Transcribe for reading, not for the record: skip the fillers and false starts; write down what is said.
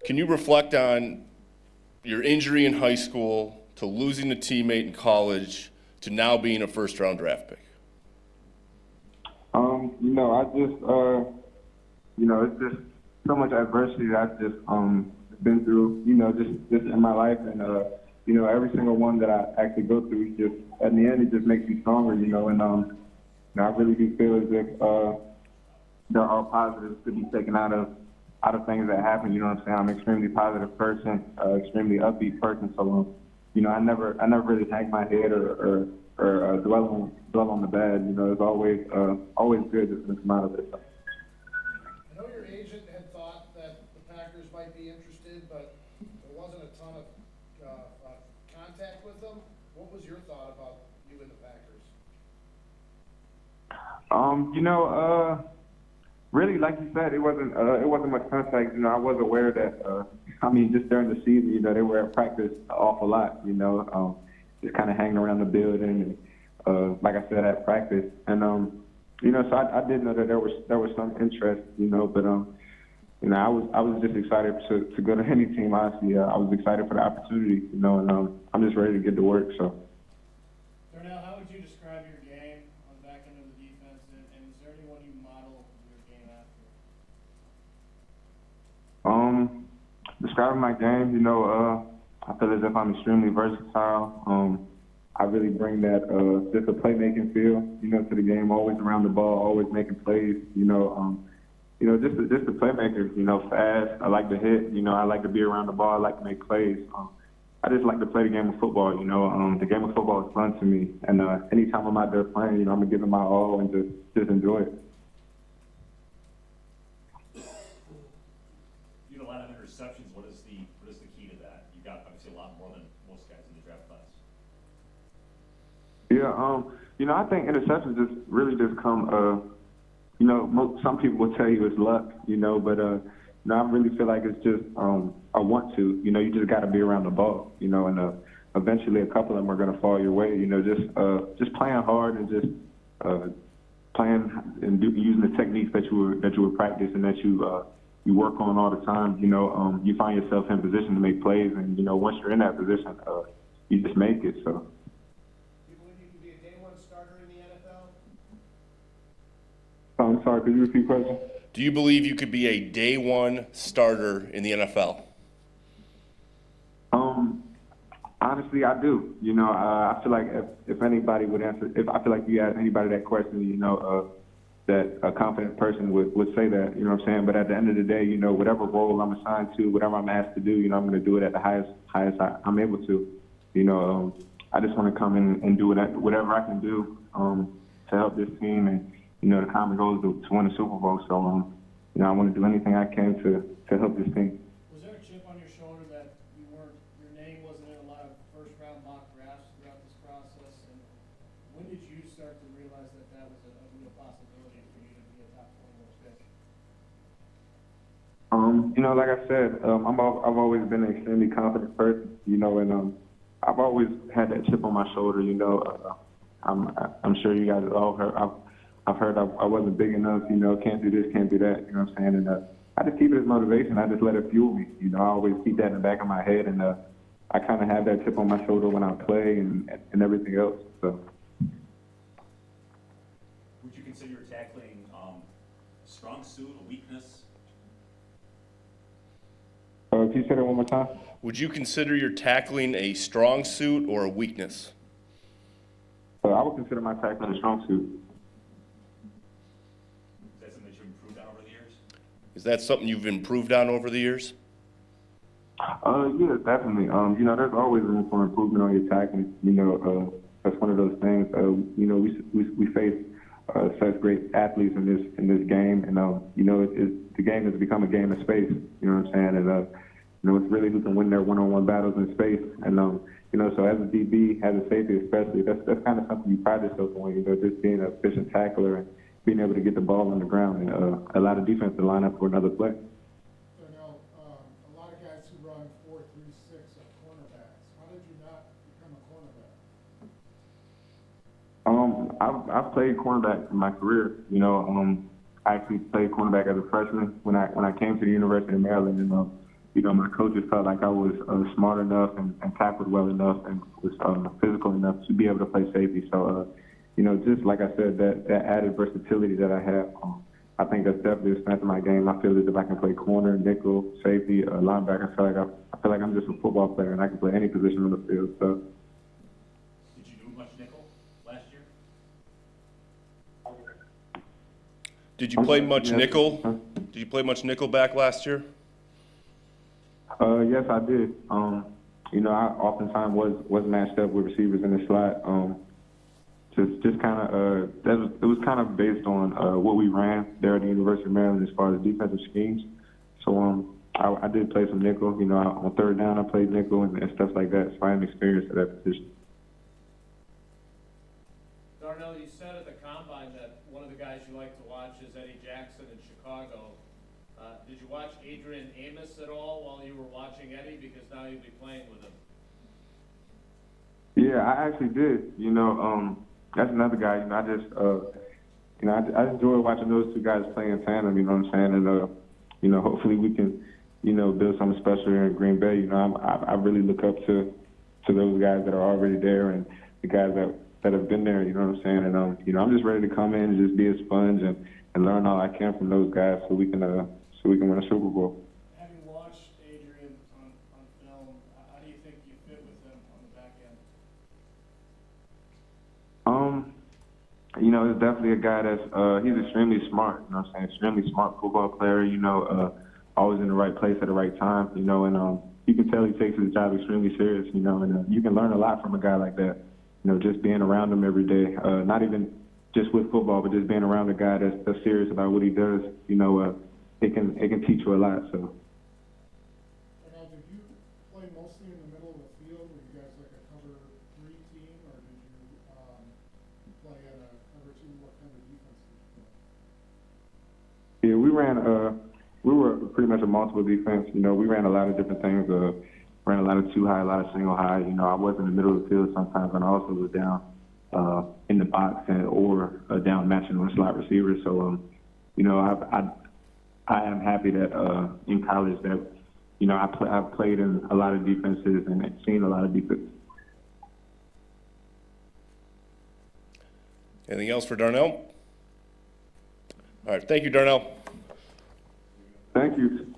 Can you reflect on your injury in high school to losing a teammate in college to now being a first-round draft pick? I just, it's just so much adversity that I've just been through, just in my life, and every single one that I actually go through, just at the end, it just makes me stronger, and I really do feel as if there are positives to be taken out of things that happen. You know what I'm saying? I'm an extremely positive person, extremely upbeat person. So, I never really hang my head or dwell on the bad. It's always good to come out of it. I know your agent had thought that the Packers might be interested, but there wasn't a ton of contact with them. What was your thought about you and the Packers? Really, like you said, it wasn't much contact. I was aware that. Just during the season, they were at practice an awful lot. Just kind of hanging around the building, and like I said, at practice, and so I did know that there was some interest, but I was just excited to go to any team. Honestly, I was excited for the opportunity, and I'm just ready to get to work. So. Darnell, how would you describe your game on the back end of the defense, and is there anyone you model your game after? Describing my game, I feel as if I'm extremely versatile. I really bring that just a playmaking feel, to the game. Always around the ball, always making plays. Just a playmaker. Fast. I like to hit. I like to be around the ball. I like to make plays. I just like to play the game of football. The game of football is fun to me, and anytime I'm out there playing, I'm gonna give it my all and just enjoy it. You had a lot of interceptions. What is the key to that? You got obviously a lot more than most guys in the draft class. Yeah, I think interceptions just come. Some people will tell you it's luck, but I really feel like it's just a want to. You just got to be around the ball, and eventually a couple of them are going to fall your way. Just playing hard and just playing and using the techniques that you would practice and that you work on all the time. You find yourself in position to make plays, and once you're in that position, you just make it. So. Do you believe you can be a day one starter in the NFL? I'm sorry, could you repeat the question? Do you believe you could be a day one starter in the NFL? Honestly, I do. I feel like if anybody would answer, I feel like you ask anybody that question, that a confident person would say that, you know what I'm saying? But at the end of the day, whatever role I'm assigned to, whatever I'm asked to do, I'm going to do it at the highest I'm able to. I just want to come in and do whatever I can do to help this team, and the common goal is to win the Super Bowl. So I want to do anything I can to help this team. Was there a chip on your shoulder that your name wasn't in a lot of first round mock drafts throughout this process? And when did you start to realize that was a real possibility for you to be a top 21 pick? Like I said, I've always been an extremely confident person, and I've always had that chip on my shoulder, I'm sure you guys have all heard. I've heard I wasn't big enough, can't do this, can't do that, you know what I'm saying? And I just keep it as motivation. I just let it fuel me. I always keep that in the back of my head, and I kind of have that chip on my shoulder when I play and everything else. So. Would you consider your tackling a strong suit, a weakness? Can you say that one more time? Would you consider your tackling a strong suit or a weakness? I would consider my tackling a strong suit. Is that something you've improved on over the years? Yeah, definitely. There's always room for improvement on your tackling. That's one of those things. We face such great athletes in this game, and the game has become a game of space. You know what I'm saying? And it's really who can win their one-on-one battles in space. And so as a DB, as a safety especially, that's kind of something you pride yourself on. Just being an efficient tackler and being able to get the ball on the ground and allow the defense to line up for another play. Darnell, a lot of guys who run 4.36 are cornerbacks. How did you not become a cornerback? I've played cornerback in my career. I actually played cornerback as a freshman when I came to the University of Maryland, and my coaches felt like I was smart enough and tackled well enough and was physical enough to be able to play safety. So, just like I said, that added versatility that I have, I think that's definitely a strength of my game. I feel as if I can play corner, nickel, safety, linebacker. I feel like I'm just a football player and I can play any position on the field. So. Did you do much nickel last year? Did you play much Yes. nickel? Did you play much nickel back last year? Yes, I did. I oftentimes was matched up with receivers in the slot. Just kind of it was kind of based on what we ran there at the University of Maryland as far as defensive schemes. So I did play some nickel. On third down I played nickel and stuff like that. So I am experienced at that position. Darnell, you said at the combine that one of the guys you like to watch is Eddie Jackson in Chicago. Did you watch Adrian Amos at all while you were watching Eddie? Because now you'll be playing with him. Yeah, I actually did. That's another guy. I enjoy watching those two guys play in tandem. You know what I'm saying? And hopefully we can, build something special here in Green Bay. I really look up to those guys that are already there and the guys that have been there. You know what I'm saying? And I'm just ready to come in and just be a sponge and learn all I can from those guys so we can win a Super Bowl. Having watched Adrian on film, how do you think you fit with him on the back end? It's definitely a guy that's he's extremely smart. You know what I'm saying? Extremely smart football player. Always in the right place at the right time. And you can tell he takes his job extremely serious. And you can learn a lot from a guy like that. Just being around him every day. Not even just with football, but just being around a guy that's serious about what he does. It can teach you a lot. So. Now, did you play mostly in the middle of the field? Were you guys like a cover 3 team, or did you play at a cover 2? What kind of defense did you play? Yeah, we were pretty much a multiple defense. We ran a lot of different things. Ran a lot of 2 high, a lot of single high. I was in the middle of the field sometimes, and I also was down in the box or down matching on slot receivers. So, I am happy that in college that I've played in a lot of defenses and seen a lot of defenses. Anything else for Darnell? All right, thank you, Darnell. Thank you.